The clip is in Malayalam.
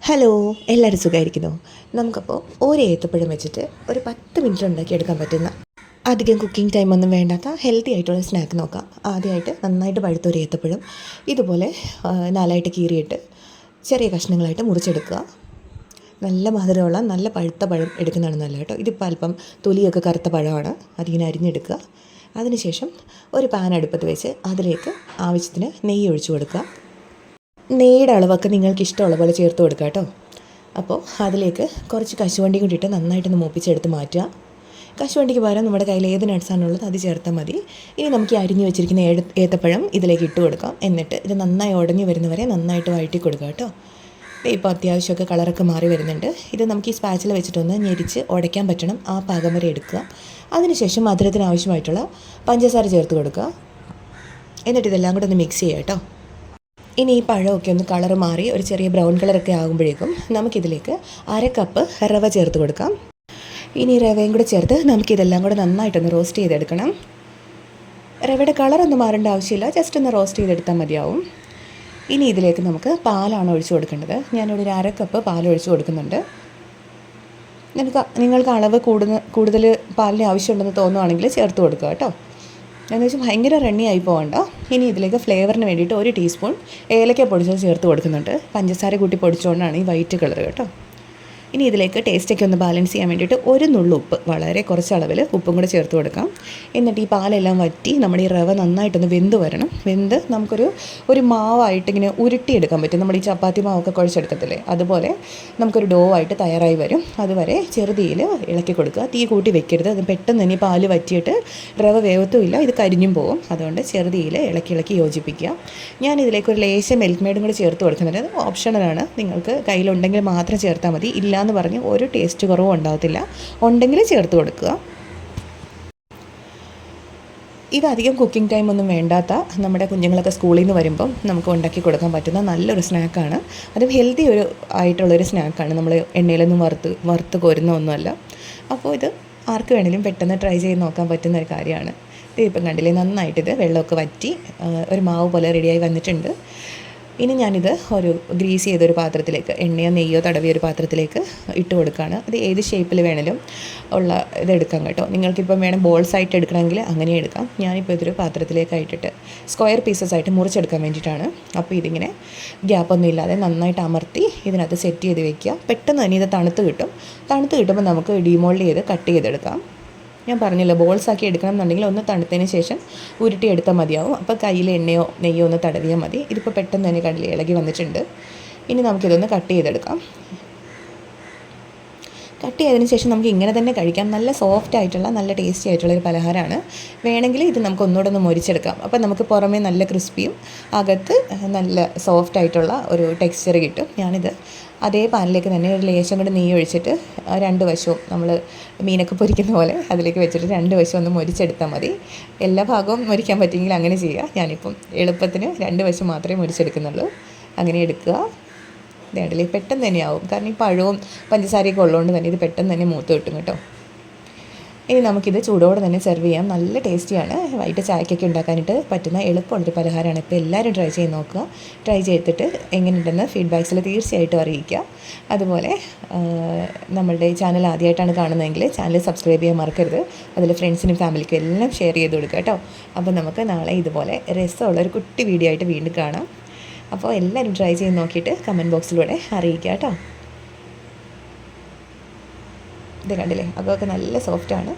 ഹലോ, എല്ലാവരും സുഖമായിരിക്കുന്നോ? നമുക്കപ്പോൾ ഒരു ഏത്തപ്പഴം വെച്ചിട്ട് ഒരു 10 മിനിറ്റ് ഉണ്ടാക്കിയെടുക്കാൻ പറ്റുന്ന അധികം കുക്കിംഗ് ടൈമൊന്നും വേണ്ടാത്ത ഹെൽത്തി ആയിട്ടുള്ള സ്നാക്ക് നോക്കാം. ആദ്യമായിട്ട് നന്നായിട്ട് പഴുത്ത ഒരു ഏത്തപ്പഴം ഇതുപോലെ നാലായിട്ട് കീറിയിട്ട് ചെറിയ കഷ്ണങ്ങളായിട്ട് മുറിച്ചെടുക്കുക. നല്ല മധുരമുള്ള നല്ല പഴുത്ത പഴം എടുക്കുന്നതാണ് നല്ല കേട്ടോ. ഇതിപ്പോൾ അല്പം തൊലിയൊക്കെ കറുത്ത പഴമാണ്, അതിങ്ങനെ അരിഞ്ഞെടുക്കുക. അതിനുശേഷം ഒരു പാൻ അടുപ്പത്ത് വെച്ച് അതിലേക്ക് ആവശ്യത്തിന് നെയ്യ് ഒഴിച്ചു കൊടുക്കുക. നെയ്യുടെ അളവൊക്കെ നിങ്ങൾക്ക് ഇഷ്ടമുള്ള പോലെ ചേർത്ത് കൊടുക്കുക കേട്ടോ. അപ്പോൾ അതിലേക്ക് കുറച്ച് കശുവണ്ടി കൂടിയിട്ട് നന്നായിട്ടൊന്ന് മൂപ്പിച്ചെടുത്ത് മാറ്റുക. കശുവണ്ടിക്ക് പകരം നമ്മുടെ കയ്യിൽ ഏത് നട്സാണുള്ളത് അത് ചേർത്താൽ മതി. ഇനി നമുക്ക് ഈ അരിഞ്ഞു വെച്ചിരിക്കുന്ന ഏത്തപ്പഴം ഇതിലേക്ക് ഇട്ട് കൊടുക്കാം. എന്നിട്ട് ഇത് നന്നായി ഉടഞ്ഞു വരുന്നവരെ നന്നായിട്ട് വഴറ്റി കൊടുക്കുക കേട്ടോ. ഇപ്പോൾ അത്യാവശ്യമൊക്കെ കളറൊക്കെ മാറി വരുന്നുണ്ട്. ഇത് നമുക്ക് ഈ സ്പാച്ചിൽ വെച്ചിട്ടൊന്ന് ഞെരിച്ച് ഉടയ്ക്കാൻ പറ്റണം, ആ പാകം വരെ എടുക്കുക. അതിനുശേഷം മധുരത്തിന് ആവശ്യമായിട്ടുള്ള പഞ്ചസാര ചേർത്ത് കൊടുക്കുക. എന്നിട്ട് ഇതെല്ലാം കൂടെ ഒന്ന് മിക്സ് ചെയ്യുക കേട്ടോ. ഇനി ഈ പഴമൊക്കെ ഒന്ന് കളർ മാറി ഒരു ചെറിയ ബ്രൗൺ കളറൊക്കെ ആകുമ്പോഴേക്കും നമുക്കിതിലേക്ക് 1/2 കപ്പ് റവ ചേർത്ത് കൊടുക്കാം. ഇനി റവയും കൂടെ ചേർത്ത് നമുക്കിതെല്ലാം കൂടെ നന്നായിട്ടൊന്ന് റോസ്റ്റ് ചെയ്തെടുക്കണം. റവയുടെ കളറൊന്നും മാറേണ്ട ആവശ്യമില്ല, ജസ്റ്റ് ഒന്ന് റോസ്റ്റ് ചെയ്തെടുത്താൽ മതിയാവും. ഇനി ഇതിലേക്ക് നമുക്ക് പാലാണ് ഒഴിച്ചു കൊടുക്കേണ്ടത്. ഞാനിവിടെ ഒരു 1/2 കപ്പ് പാൽ ഒഴിച്ചു കൊടുക്കുന്നുണ്ട്. നിങ്ങൾക്ക് അളവ് കൂടുതൽ പാലിന് ആവശ്യമുണ്ടെന്ന് തോന്നുവാണെങ്കിൽ ചേർത്ത് കൊടുക്കുക കേട്ടോ. എന്ന് വെച്ചാൽ ഭയങ്കര റണ്ണിയായി പോകണ്ട. ഇനി ഇതിലേക്ക് ഫ്ലേവറിന് വേണ്ടിയിട്ട് 1 ടീസ്പൂൺ ഏലക്ക പൊടിച്ചത് ചേർത്ത് കൊടുക്കുന്നുണ്ട്. പഞ്ചസാര കൂട്ടി പൊടിച്ചുകൊണ്ടാണ് ഈ വൈറ്റ് കളർ കേട്ടോ. ഇനി ഇതിലേക്ക് ടേസ്റ്റൊക്കെ ഒന്ന് ബാലൻസ് ചെയ്യാൻ വേണ്ടിയിട്ട് 1 നുള്ളു ഉപ്പ്, വളരെ കുറച്ച് അളവിൽ ഉപ്പും കൂടെ ചേർത്ത് കൊടുക്കാം. എന്നിട്ട് ഈ പാലെല്ലാം വറ്റി നമ്മുടെ ഈ റവ നന്നായിട്ടൊന്ന് വെന്ത് വരണം. വെന്ത് നമുക്കൊരു മാവായിട്ട് ഇങ്ങനെ ഉരുട്ടിയെടുക്കാൻ പറ്റും. നമ്മൾ ഈ ചപ്പാത്തി മാവൊക്കെ കുഴച്ചെടുക്കത്തില്ലേ, അതുപോലെ നമുക്കൊരു ഡോ ആയിട്ട് തയ്യാറായി വരും. അതുവരെ ചെറുതീയിൽ ഇളക്കി കൊടുക്കുക. തീ കൂട്ടി വെക്കരുത്, അത് പെട്ടെന്ന് തന്നെ ഈ പാല് വറ്റിയിട്ട് റവ വേവത്തുമില്ല, ഇത് കരിഞ്ഞും പോകും. അതുകൊണ്ട് ചെറുതീയിൽ ഇളക്കി യോജിപ്പിക്കുക. ഞാൻ ഇതിലേക്ക് ഒരു ലേശം മിൽക്ക് മെയ്ഡും കൂടി ചേർത്ത് കൊടുക്കുന്നുണ്ട്. അത് ഓപ്ഷണലാണ്, നിങ്ങൾക്ക് കയ്യിലുണ്ടെങ്കിൽ മാത്രം ചേർത്താൽ മതി. ഇല്ലയെന്ന് പറഞ്ഞ് ഒരു ടേസ്റ്റ് കുറവും ഉണ്ടാകത്തില്ല, ഉണ്ടെങ്കിൽ ചേർത്ത് കൊടുക്കുക. ഇതധികം കുക്കിംഗ് ടൈം ഒന്നും വേണ്ടാത്ത, നമ്മുടെ കുഞ്ഞുങ്ങളൊക്കെ സ്കൂളിൽ നിന്ന് വരുമ്പം നമുക്ക് ഉണ്ടാക്കി കൊടുക്കാൻ പറ്റുന്ന നല്ലൊരു സ്നാക്കാണ്. അതും ഹെൽത്തി ആയിട്ടുള്ളൊരു സ്നാക്കാണ്. നമ്മൾ എണ്ണയിലൊന്നും വറുത്ത് കോരുന്ന ഒന്നുമല്ല. അപ്പോൾ ഇത് ആർക്ക് വേണമെങ്കിലും പെട്ടെന്ന് ട്രൈ ചെയ്ത് നോക്കാൻ പറ്റുന്ന ഒരു കാര്യമാണ്. ഇതിപ്പം കണ്ടില്ലേ, നന്നായിട്ടിത് വെള്ളമൊക്കെ വറ്റി ഒരു മാവ് പോലെ റെഡിയായി വന്നിട്ടുണ്ട്. ഇനി ഞാനിത് ഒരു ഗ്രീസ് ചെയ്തൊരു പാത്രത്തിലേക്ക്, എണ്ണയോ നെയ്യോ തടവിയ ഒരു പാത്രത്തിലേക്ക് ഇട്ട് കൊടുക്കുകയാണ്. അത് ഏത് ഷേപ്പിൽ വേണമെങ്കിലും ഉള്ള ഇതെടുക്കാം കേട്ടോ. നിങ്ങൾക്കിപ്പം വേണം ബോൾസ് ആയിട്ട് എടുക്കണമെങ്കിൽ അങ്ങനെ എടുക്കാം. ഞാനിപ്പോൾ ഇതൊരു പാത്രത്തിലേക്ക് ഇട്ടിട്ട് സ്ക്വയർ പീസസ് ആയിട്ട് മുറിച്ചെടുക്കാൻ വേണ്ടിയിട്ടാണ്. അപ്പോൾ ഇതിങ്ങനെ ഗ്യാപ്പൊന്നും ഇല്ലാതെ നന്നായിട്ട് അമർത്തി ഇതിനകത്ത് സെറ്റ് ചെയ്ത് വെക്കുക. പെട്ടെന്ന് തന്നെ ഇത് തണുത്ത് കിട്ടുമ്പോൾ നമുക്ക് ഡീമോൾഡ് ചെയ്ത് കട്ട് ചെയ്തെടുക്കാം. ഞാൻ പറഞ്ഞല്ലോ, ബോൾസാക്കി എടുക്കണം എന്നുണ്ടെങ്കിൽ ഒന്ന് തണുത്തതിന് ശേഷം ഉരുട്ടിയെടുത്താൽ മതിയാവും. അപ്പോൾ കയ്യിൽ എണ്ണയോ നെയ്യോ ഒന്ന് തടവിയാൽ മതി. ഇതിപ്പോൾ പെട്ടെന്ന് തന്നെ കടലിൽ ഇളകി വന്നിട്ടുണ്ട്. ഇനി നമുക്കിതൊന്ന് കട്ട് ചെയ്തെടുക്കാം. കട്ട് ചെയ്തതിന് ശേഷം നമുക്ക് ഇങ്ങനെ തന്നെ കഴിക്കാം. നല്ല സോഫ്റ്റ് ആയിട്ടുള്ള നല്ല ടേസ്റ്റി ആയിട്ടുള്ള ഒരു പലഹാരമാണ്. വേണമെങ്കിൽ ഇത് നമുക്ക് ഒന്നുകൂടെ ഒന്ന് മൊരിച്ചെടുക്കാം. അപ്പോൾ നമുക്ക് പുറമേ നല്ല ക്രിസ്പിയും അകത്ത് നല്ല സോഫ്റ്റ് ആയിട്ടുള്ള ഒരു ടെക്സ്ചർ കിട്ടും. ഞാനിത് അതേ പാനിലേക്ക് തന്നെ ഒരു ലേശം കൂടെ നെയ്യ് ഒഴിച്ചിട്ട് 2 വശവും നമ്മൾ മീനൊക്കെ പൊരിക്കുന്ന പോലെ അതിലേക്ക് വെച്ചിട്ട് 2 വശവും ഒന്ന് മൊരിച്ചെടുത്താൽ മതി. എല്ലാ ഭാഗവും മൊരിക്കാൻ പറ്റുമെങ്കിൽ അങ്ങനെ ചെയ്യുക. ഞാനിപ്പം എളുപ്പത്തിന് 2 വശം മാത്രമേ മൊരിച്ചെടുക്കുന്നുള്ളൂ. അങ്ങനെ എടുക്കുക. ഇതേണ്ടല്ലേ, പെട്ടെന്ന് തന്നെയാവും. കാരണം ഈ പഴവും പഞ്ചസാരയൊക്കെ ഉള്ളതുകൊണ്ട് തന്നെ ഇത് പെട്ടെന്ന് തന്നെ മൂത്ത് കിട്ടും കേട്ടോ. ഇനി നമുക്കിത് ചൂടോടെ തന്നെ സെർവ് ചെയ്യാം. നല്ല ടേസ്റ്റിയാണ്. വൈകിട്ട് ചായക്കൊക്കെ ഉണ്ടാക്കാനായിട്ട് പറ്റുന്ന എളുപ്പമുള്ളൊരു പലഹാരമാണ്. ഇപ്പോൾ എല്ലാവരും ട്രൈ ചെയ്ത് നോക്കുക. ട്രൈ ചെയ്തിട്ട് എങ്ങനെയുണ്ടെന്ന് ഫീഡ്ബാക്സിൽ തീർച്ചയായിട്ടും അറിയിക്കുക. അതുപോലെ നമ്മളുടെ ചാനൽ ആദ്യമായിട്ടാണ് കാണുന്നതെങ്കിൽ ചാനൽ സബ്സ്ക്രൈബ് ചെയ്യാൻ മറക്കരുത്. അതിൽ ഫ്രണ്ട്സിനും ഫാമിലിക്കും എല്ലാം ഷെയർ ചെയ്ത് കൊടുക്കുക കേട്ടോ. അപ്പോൾ നമുക്ക് നാളെ ഇതുപോലെ രസമുള്ളൊരു കുട്ടി വീഡിയോ ആയിട്ട് വീണ്ടും കാണാം. അപ്പോൾ എല്ലാവരും ട്രൈ ചെയ്ത് നോക്കിയിട്ട് കമൻറ്റ് ബോക്സിലൂടെ അറിയിക്കുക കേട്ടോ. ഇത് കണ്ടില്ലേ, അതൊക്കെ നല്ല സോഫ്റ്റാണ്.